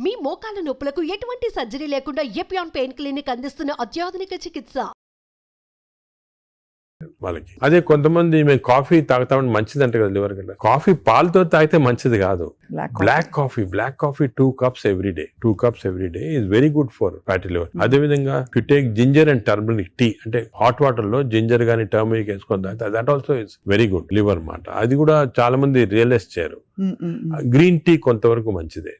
మీ మోకాల నొప్పులకు ఎటువంటి సర్జరీ లేకుండా ఎపియాన్ పెయిన్ క్లినిక్ అందిస్తున్న అత్యాధునిక చికిత్స. వాళ్ళకి అదే కొంతమంది మేము కాఫీ తాగుతామని మంచిది అంటే కదా లివర్ కంటే. కాఫీ పాలతో తాగితే మంచిది కాదు. Black coffee 2 cups every day. 2 cups every day is very good for fatty liver. అదే విధంగా to take ginger and turmeric tea, అంటే హాట్ వాటర్ లో జింజర్ గానీ టర్మరిక్ వేసుకొని తాగితే that also is very good liver మాట. అది కూడా చాలా మంది రియలైజ్ చేయరు. గ్రీన్ టీ కొంతవరకు మంచిదే.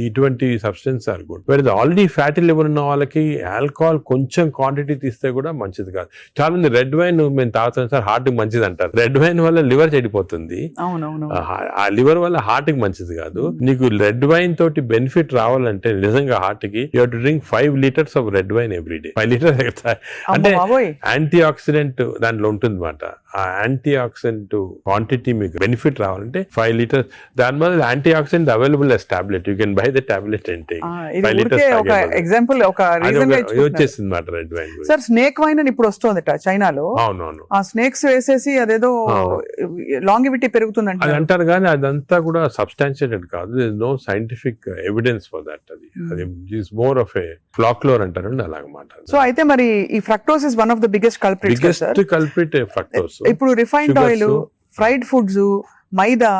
ఇటువంటి సబ్స్టెన్స్ ఆర్ గుడ్. వేరే ఆల్రెడీ ఫ్యాటీ లివర్ ఉన్న వాళ్ళకి ఆల్కహాల్ కొంచెం క్వాంటిటీ తీస్తే కూడా మంచిది కాదు. చాలా మంది రెడ్ వైన్ మేము తాగుతాం సార్ హార్ట్ కి మంచిది అంటారు. రెడ్ వైన్ వల్ల లివర్ చెడిపోతుంది. ఆ లివర్ వల్ల హార్ట్ కి మంచిది కాదు. నీకు రెడ్ వైన్ తోటి బెనిఫిట్ రావాలంటే నిజంగా హార్ట్ కి you have to drink 5 liters of red wine every day. 5 liters అంటే యాంటీ ఆక్సిడెంట్ దాంట్లో ఉంటుంది అన్నమాట. ఆ యాంటీ ఆక్సిడెంట్ క్వాంటిటీ మీకు బెనిఫిట్ రావాలంటే 5 liters. దాని వల్ల anti oxidant available as tablet. You can buy the tablet and take 5 liters. ఒక ఎగ్జాంపుల్, ఒక రీజన్ వచ్చేసింది మాట red wine. Sir snake wine అని ఇప్పుడు వస్తుంది చైనాలో. అవునవును. ఆ స్నేక్స్ వేసేసి అదేదో లాంగివిటీ పెరుగుతుంది అది అంటారు కానీ అదంతా కూడా సబ్స్టాన్షియేటెడ్ కాదు. No scientific evidence for that. అది is more of a folklore అంటారు అలాగమాట. సో అయితే మరి ఈ fructose is one of the biggest culprit fructose. ఇప్పుడు రిఫైన్డ్ ఆయిల్, ఫ్రైడ్ ఫుడ్స్, మైదా,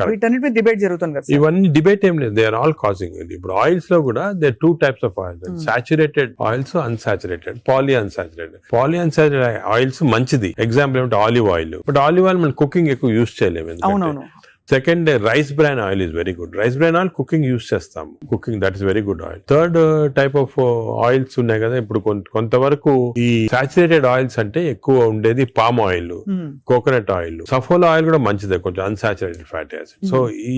వీటన్నిటి మీద డిబేట్ జరుగుతుంది కదా. ఇవన్నీ డిబేట్ ఏం లేదు, దే ఆర్ ఆల్ కాజింగ్. ఇప్పుడు ఆయిల్స్ లో కూడా దే 2 types ఆఫ్ ఆయిల్స్, saturated oils, unsaturated, poly unsaturated oils మంచిది. ఎగ్జాంపుల్ ఏమంటే olive oil. But olive oil మనం కుకింగ్ ఎక్కువ యూజ్ చేయలేము. అవునవును. Second, rice bran oil is very good. Rice bran oil cooking use చేస్తాం. Cooking that is very good oil. Third type of oils ఉన్నాయి కదా. ఇప్పుడు కొంతవరకు ఈ సాచురేటెడ్ ఆయిల్స్ అంటే ఎక్కువ ఉండేది palm oil, coconut oil, Saffola oil కూడా మంచిదే, కొంచెం అన్సాచురేటెడ్ ఫ్యాటీ యాసిడ్. సో ఈ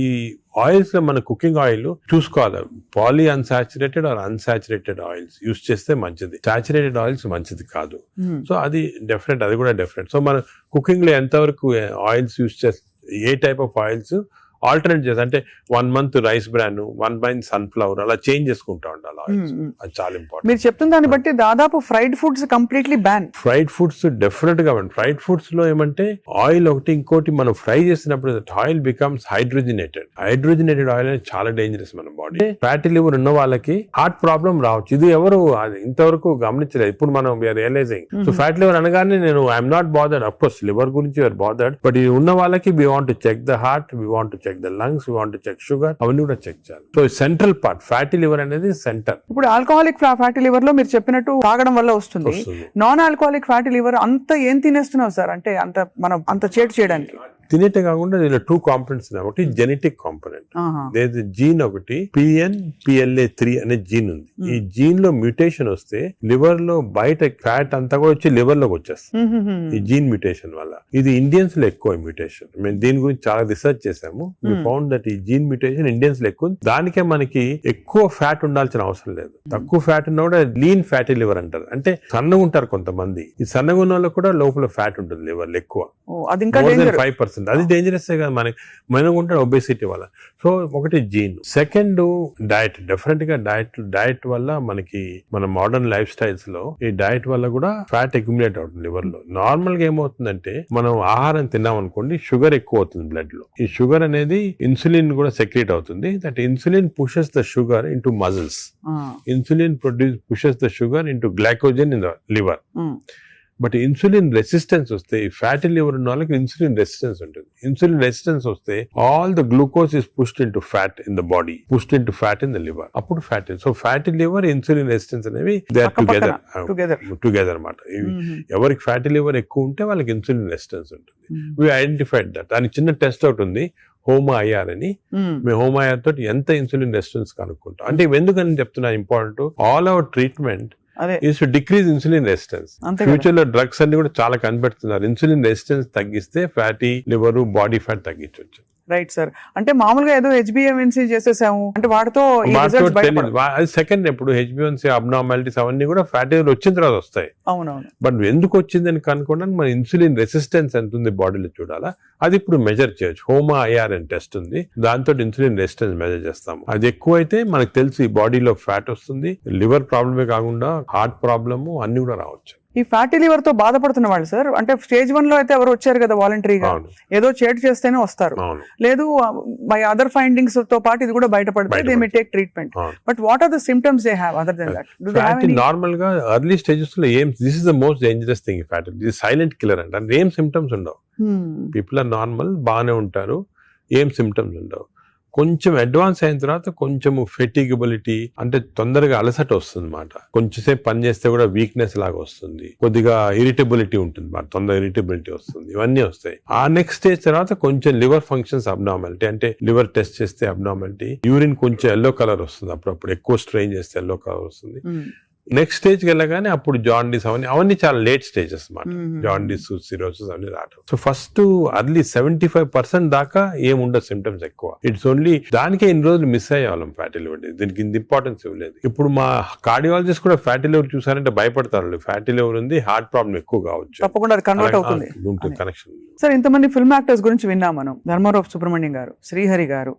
ఆయిల్స్ లో మన కుకింగ్ ఆయిల్ చూసుకోవాలి. Poly unsaturated or unsaturated oils use చేస్తే మంచిది. సాచురేటెడ్ ఆయిల్స్ మంచిది కాదు. సో అది డిఫరెంట్, అది కూడా డిఫరెంట్. సో మన కుకింగ్ లో ఎంతవరకు ఆయిల్స్ యూజ్ చేస్తే, ఏ టైప్ ఆఫ్ ఆయిల్స్ ఆల్టర్నేట్ చేస్తా అంటే 1 month rice bran, 1 month sunflower, అలా చేంజ్ చేసుకుంటా ఉండాలి ఆయిల్స్. అది చాలా ఇంపార్టెంట్. మీరు చెప్తున్న దాన్ని బట్టి దాదాపు fried foods completely ban. Fried foods definite గా బ్యాన్. ఫ్రైడ్ ఫుడ్స్ లో ఏమంటే ఆయిల్ ఒకటి, ఇంకోటి మనం ఫ్రై చేసినప్పుడు ఆయిల్ బికమ్స్ హైడ్రోజనేటెడ్ ఆయిల్ అనేది చాలా డేంజరస్ మన బాడీ. ఫ్యాటీ లివర్ ఉన్న వాళ్ళకి హార్ట్ ప్రాబ్లం రావచ్చు. ఇది ఎవరు ఇంతవరకు గమనించలేదు. ఇప్పుడు మనం we are realizing. So fatty liver అనగానే నేను I'm not bothered. Of course liver గురించి వీఆర్ బాదర్డ్, బట్ ఇది ఉన్న వాళ్ళకి we want to check the heart, we want to check the lungs, we want to check sugar, అవన్నీ కూడా check చేయాలి. So central part fatty liver అనేది centre. ఇప్పుడు alcoholic fatty liver లో మీరు చెప్పినట్టు తాగడం వల్ల వస్తుంది. నాన్ ఆల్కహాలిక్ ఫ్యాటీ లివర్ అంత ఏం తినేస్తున్నావు సార్? అంటే అంత చేటు చేయడానికి తినేటే కాకుండా దీనిలో 2 components ఉన్నాయి. ఒకటి జెనెటిక్ కాంపోనెంట్, జీన్ ఒకటి PNPLA3 అనే జీన్ ఉంది. ఈ జీన్ లో మ్యూటేషన్ వస్తే లివర్ లో బయట ఫ్యాట్ అంతా కూడా వచ్చి లివర్ లోకి వచ్చేస్తుంది ఈ జీన్ మ్యూటేషన్ వల్ల. ఇది ఇండియన్స్ లో ఎక్కువ మ్యూటేషన్. మేము దీని గురించి చాలా రీసెర్చ్ చేసాము. వి ఫౌండ్ దట్ ఈ జీన్ మ్యూటేషన్ ఇండియన్స్ లో ఎక్కువ. దానికే మనకి ఎక్కువ ఫ్యాట్ ఉండాల్సిన అవసరం లేదు. తక్కువ ఫ్యాట్ ఉన్నా కూడా లీన్ ఫ్యాటీ లివర్ అంటారు. అంటే సన్నగా ఉంటారు కొంతమంది. ఈ సన్నగా ఉన్న వాళ్ళకి కూడా లోపల ఫ్యాట్ ఉంటుంది లివర్ లో ఎక్కువ, 5%. అది డేంజరస్ కదా మనం ఉంటాడు ఒబేసిటీ వల్ల. సో ఒకటి జీన్. Second diet. డెఫినెట్ గా డయట్ వల్ల మనకి మన మోడర్న్ లైఫ్ స్టైల్స్ లో ఈ డయట్ వల్ల కూడా ఫ్యాట్ అక్యుములేట్ అవుతుంది లివర్ లో. నార్మల్ గా ఏమవుతుందంటే మనం ఆహారం తిన్నాం అనుకోండి, షుగర్ ఎక్కువ అవుతుంది బ్లడ్ లో. ఈ షుగర్ అనేది ఇన్సులిన్ కూడా సెక్రేట్ అవుతుంది. That insulin pushes the sugar into muscles. Insulin pushes the sugar into glycogen in the liver. But insulin resistance వస్తే, ఫ్యాటీ లివర్ ఉన్న వాళ్ళకి ఇన్సులిన్ రెసిస్టెన్స్ ఉంటుంది. ఇన్సులిన్ రెసిస్టెన్స్ వస్తే all the glucose is pushed into fat in the body, pushed into fat in the liver. అప్పుడు fatty. So fatty liver, insulin resistance అనేవి they are together అన్నమాట. ఎవరికి fatty liver ఎక్కువ ఉంటే వాళ్ళకి insulin resistance ఉంటుంది. We identified that. దానికి చిన్న టెస్ట్ అవుట్ ఉంది, HOMA-IR అని. మేము HOMA-IR తోటి ఎంత ఇన్సులిన్ రెసిస్టెన్స్ కనుక్కుంటాం. అంటే ఎందుకని చెప్తున్నా important, all our treatment is to decrease insulin resistance. Future లో డ్రగ్స్ అన్ని కూడా చాలా కనిపెడుతున్నారు. ఇన్సులిన్ రెసిస్టెన్స్ తగ్గిస్తే ఫ్యాటీ లివర్, బాడీ ఫ్యాట్ తగ్గించవచ్చు. Right sir. అంటే మామూలుగా ఏదో HbA1c చేసేసాము అంటే వాటితో అది సెకండ్. ఇప్పుడు HbA1c అబ్నార్మాలిటీస్ అవన్నీ కూడా ఫ్యాటీ లివర్ వచ్చిన తర్వాత వస్తాయి. అవునవును. బట్ ఎందుకు వచ్చిందని కనుక్కోవడానికి మన ఇన్సులిన్ రెసిస్టెన్స్ ఎంత ఉంది బాడీలో చూడాలా. అది ఇప్పుడు మెజర్ చేయొచ్చు. HOMA-IR అని టెస్ట్ ఉంది. దాంతో ఇన్సులిన్ రెసిస్టెన్స్ మెజర్ చేస్తాము. అది ఎక్కువ అయితే మనకు తెలుసు ఈ బాడీలో ఫ్యాట్ వస్తుంది. లివర్ ప్రాబ్లమే కాకుండా హార్ట్ ప్రాబ్లము అన్ని కూడా రావచ్చు. ఈ ఫ్యాటీ లివర్ తో బాధపడుతున్న వాళ్ళు సార్, అంటే స్టేజ్ 1 లో అయితే ఎవరు వచ్చారు కదా వాలంటరీగా, అవును. ఏదో చేటు చేస్తేనే వస్తారు, అవును. లేదు బై అదర్ ఫైండింగ్స్ తో పాటు ఇది కూడా బయటపడితే దే మే టేక్ ట్రీట్మెంట్. అవును. But what are the symptoms they have other than that? Do they have fatty any? Normal గా ఎర్లీ స్టేజెస్ లో ఏం, this is the most dangerous thing fatty, ఇది సైలెంట్ కిల్లర్ అంటే ఏం symptoms ఉండవు. People are normal, బాగానే ఉంటారు, ఏం సిమ్టమ్స్ ఉండవు. కొంచెం అడ్వాన్స్ అయిన తర్వాత కొంచెము ఫెటిగబిలిటీ అంటే తొందరగా అలసట వస్తుంది అన్నమాట. కొంచెంసేపు పని చేస్తే కూడా వీక్నెస్ లాగా వస్తుంది, కొద్దిగా ఇరిటబిలిటీ ఉంటుంది అన్నమాట, తొందరగా ఇరిటబిలిటీ వస్తుంది, ఇవన్నీ వస్తాయి. ఆ నెక్స్ట్ స్టేజ్ తర్వాత కొంచెం లివర్ ఫంక్షన్స్ అబ్నార్మాలిటీ, అంటే లివర్ టెస్ట్ చేస్తే అబ్నార్మాలిటీ, యూరిన్ కొంచెం ఎల్లో కలర్ వస్తుంది, అప్పుడప్పుడు ఎక్కువ స్ట్రెయిన్ చేస్తే ఎల్లో కలర్ వస్తుంది. నెక్స్ట్ స్టేజ్కి వెళ్ళగానే అప్పుడు జాండీస్ అవన్నీ చాలా లేట్ స్టేజెస్ అన్నమాట. జాండీస్, సిరోసిస్ అన్ని రావడం. సో ఫస్ట్ అర్లీ 75% దాకా ఏముండదు సిమ్టమ్స్ ఎక్కువ. ఇట్స్ ఓన్లీ దానికే ఇన్ని రోజులు మిస్ అయ్యేవాళ్ళం ఫ్యాటీ లివర్, దీనికి ఇంత ఇంపార్టెన్స్ ఇవ్వలేదు. ఇప్పుడు మా కార్డియాలజిస్ట్ కూడా ఫ్యాటీ లివర్ చూసారంటే భయపడతారు, ఫ్యాటీ లివర్ ఉంది, హార్ట్ ప్రాబ్లం ఎక్కువ కావచ్చు, తప్పకుండా కన్వర్ట్ అవుతుంది కనెక్షన్. సార్ ఇంతమంది ఫిల్మ్ యాక్టర్స్ గురించి విన్నాం మనం, ధర్మారావు సుబ్రహ్మణ్యం గారు, శ్రీహరి గారు,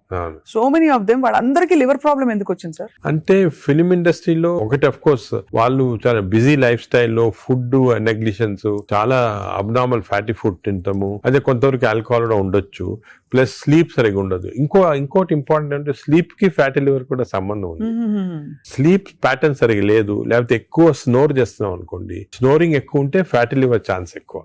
సో మెనీ ఆఫ్ దెమ్, వాళ్ళందరికీ లివర్ ప్రాబ్లం ఎందుకు వచ్చింది సార్? అంటే ఫిల్మ్ ఇండస్ట్రీలో ఒకటి అఫ్ కోర్స్ వాళ్ళు చాలా బిజీ లైఫ్ స్టైల్లో ఫుడ్ నెగ్లిజెన్స్, చాలా అబ్నార్మల్ ఫ్యాటీ ఫుడ్ తింటాము, అదే కొంతవరకు ఆల్కహాల్ కూడా ఉండొచ్చు, ప్లస్ స్లీప్ సరిగా ఉండదు. ఇంకోటి ఇంపార్టెంట్ అంటే స్లీప్ కి ఫ్యాటీ లివర్ కూడా సంబంధం ఉంది. స్లీప్ ప్యాటర్న్ సరిగా లేదు, లేకపోతే ఎక్కువ స్నోర్ చేస్తున్నాం అనుకోండి, స్నోరింగ్ ఎక్కువ ఉంటే ఫ్యాటీ లివర్ ఛాన్స్ ఎక్కువ,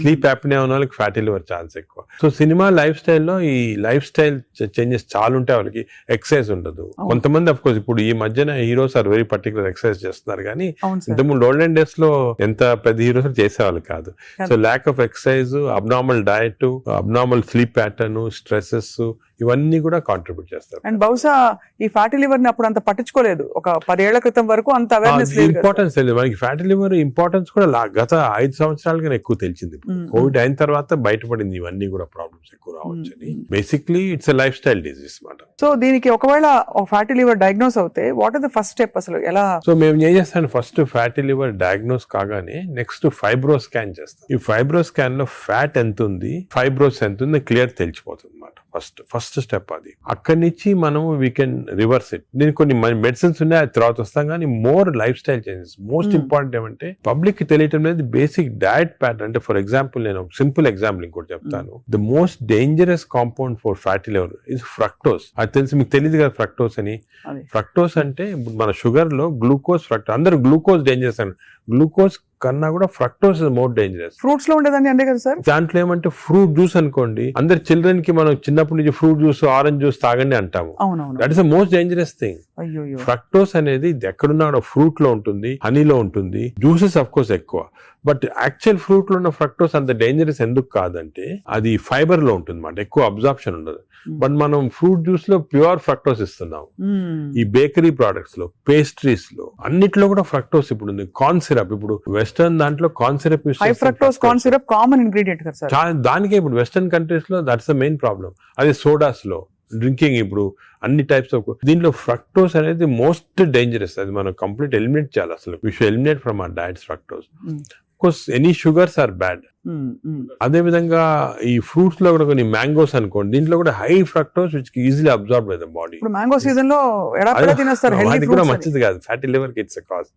స్లీప్ యాప్నియా ఉన్న వాళ్ళకి ఫ్యాటీ లివర్ ఛాన్స్ ఎక్కువ. సో సినిమా లైఫ్ స్టైల్లో ఈ లైఫ్ స్టైల్ చేంజెస్ చాలా ఉంటాయి, వాళ్ళకి ఎక్సర్సైజ్ ఉండదు. కొంతమంది అఫ్ కోర్స్ ఇప్పుడు ఈ మధ్యన heroes are very particular exercise చేస్తున్నారు, కానీ ఇంతకుముందు ఓల్డెన్ డేస్ లో ఎంత పెద్ద హీరోస్ చేసేవాళ్ళు కాదు. So lack of exercise, abnormal diet, abnormal sleep pattern, stresses, ఇవన్నీ కూడా కాంట్రిబ్యూట్ చేస్తారు. అండ్ బహుశా ఈ ఫ్యాటీ లివర్ ని అప్పుడు అంత పట్టించుకోలేదు, ఒక 10 ఏళ్ల క్రితం వరకు అంత అవేర్నెస్ లేదు, ఇంపార్టెన్స్ తెలియదు మనకి. ఫ్యాటీ లివర్ ఇంపార్టెన్స్ కూడా గత 5 సంవత్సరాలుగా ఎక్కువ తెలిసింది. కోవిడ్ అయిన తర్వాత బయటపడింది ఇవన్నీ కూడా ప్రాబ్లమ్స్ ఎక్కువ రావచ్చని. Basically it's a lifestyle disease మాట. సో దీనికి ఒకవేళ ఫ్యాటీ లివర్ డయాగ్నోస్ అవుతే what is the first step అసలు ఎలా? సో మేము ఏం చేస్తాం, ఫస్ట్ ఫ్యాటీ లివర్ డయాగ్నోస్ కాగానే నెక్స్ట్ ఫైబ్రో స్కాన్ చేస్తాం. ఈ ఫైబ్రో స్కాన్ లో ఫ్యాట్ ఎంత ఉంది, ఫైబ్రోస్ ఎంత ఉంది క్లియర్ తెలిసిపోతుంది అన్నమాట. ఫస్ట్ స్టెప్ అది. అక్కడి నుంచి మనం వీ కెన్ రివర్స్ ఇట్. దీనికి కొన్ని మెడిసిన్స్ ఉన్నాయి, అది తర్వాత వస్తాం, కానీ more life style changes. Most important ఏమంటే పబ్లిక్ కి తెలియటం లేదు బేసిక్ డయట్ ప్యాటర్న్. అంటే ఫర్ ఎగ్జాంపుల్ నేను సింపుల్ ఎగ్జాంపుల్ ఇంకోటి చెప్తాను. The most dangerous compound for fatty liver is fructose. అది తెలిసి మీకు తెలియదు కదా ఫ్రక్టోస్ అని. ఫ్రక్టోస్ అంటే మన షుగర్ లో గ్లూకోజ్, ఫ్రక్టోస్. అందరూ గ్లూకోజ్ డేంజరస్ అని, గ్లూకోజ్ కన్నా కూడా fructose is more dangerous. Fruits లో ఉండేదండి అంతే కదా సార్? దాంట్లో ఏమంటే ఫ్రూట్ జ్యూస్ అనుకోండి, అందరు చిల్డ్రన్ కి మనం చిన్నప్పటి నుంచి ఫ్రూట్ జ్యూస్, ఆరెంజ్ జ్యూస్ తాగండి అంటాము. That is the most dangerous thing. Fructose అనేది ఎక్కడున్నా ఫ్రూట్ లో ఉంటుంది, హనీలో ఉంటుంది, జ్యూసెస్ అఫ్ కోర్స్ ఎక్కువ. బట్ యాక్చువల్ ఫ్రూట్ లో ఉన్న ఫ్రక్టోస్ అంత డేంజరస్ ఎందుకు కాదంటే అది ఫైబర్ లో ఉంటుంది అన్నమాట, ఎక్కువ అబ్జార్ప్షన్ ఉండదు. బట్ మనం ఫ్రూట్ జ్యూస్ లో ప్యూర్ ఫ్రక్టోస్ ఇస్తున్నాం. ఈ బేకరీ ప్రొడక్ట్స్ లో, పేస్ట్రీస్ లో, అన్నిట్లో కూడా ఫ్రక్టోస్ ఇప్పుడు ఉంది. కార్న్ సిరప్, ఇప్పుడు వెస్టర్న్ దాంట్లో కార్న్ సిరప్ యూస్ చేస్తారు. Fructose corn syrup common ingredient కదా సార్. దానికే ఇప్పుడు వెస్టర్న్ కంట్రీస్ లో దట్స్ ద మెయిన్ ప్రాబ్లం. అదే సోడాస్ లో, డ్రింకింగ్, ఇప్పుడు అన్ని టైప్స్ ఆఫ్ దీంట్లో ఫ్రక్టోస్ అనేది మోస్ట్ డేంజరస్. అది మనం కంప్లీట్ ఎలిమినేట్ చేయాలి అసలు. We should eliminate from our diets fructose. Course any sugars are bad. అదే విధంగా ఈ ఫ్రూట్స్ లో కూడా కొన్ని మ్యాంగోస్ అనుకోండి, దీంట్లో కూడా high fructose which easily absorb by the body. ఇప్పుడు మ్యాంగో సీజన్ లో అది కూడా మంచిది కాదు, ఫ్యాటీ లివర్ కి it's a cause.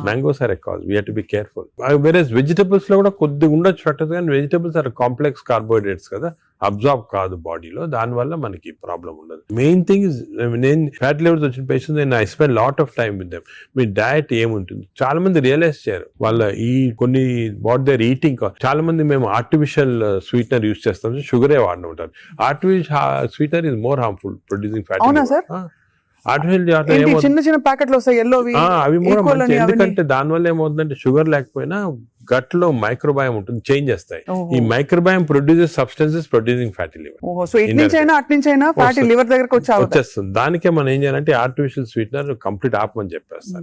Mangoes are a cause, we have to be careful. వేరేస్ వెజిటబుల్స్ లో కూడా కొద్దిగా ఉండొచ్చు ఫ్రక్టోస్, కానీ వెజిటబుల్స్ ఆర్ కాంప్లెక్స్ కార్బోహైడ్రేట్స్ కదా, అబ్జార్బ్ కాదు బాడీలో, దాని వల్ల మనకి ప్రాబ్లం ఉండదు. మెయిన్ థింగ్ ఇస్, నేను ఫ్యాటీ లివర్స్ వచ్చిన పేషెంట్స్ నేను I spend lot of time with them. Me diet ఏముంటుంది చాలా మంది రియలైజ్ చేయరు. వాళ్ళ ఈ కొన్ని వాట్ దేర్ ఈటింగ్, చాలా మంది మేము ఆర్టిఫిషియల్ స్వీట్నర్ యూస్ చేస్తాం, షుగరే వాడిన ఉంటారు. Artificial sweetener is more harmful producing fatty liver. చిన్న చిన్న ప్యాకెట్లు వస్తాయి ఎల్లోవి, అవి ఎందుకంటే దానివల్ల ఏమవుతుందంటే షుగర్ లేకపోయినా గట్ లో మైక్రోబయామ్ ఉంటుంది, చేంజ్ చేస్తాయి. ఈ microbiome produces substances producing fatty liver. So it నుంచి అయినా అట్ నుంచి అయినా ఫ్యాటీ లివర్ దగ్గరకు వచ్చేస్తుంది. దానికే మనం ఏం చేయాలంటే ఆర్టిఫిషియల్ స్వీట్నర్ కంప్లీట్ ఆపమని చెప్పేస్తాను.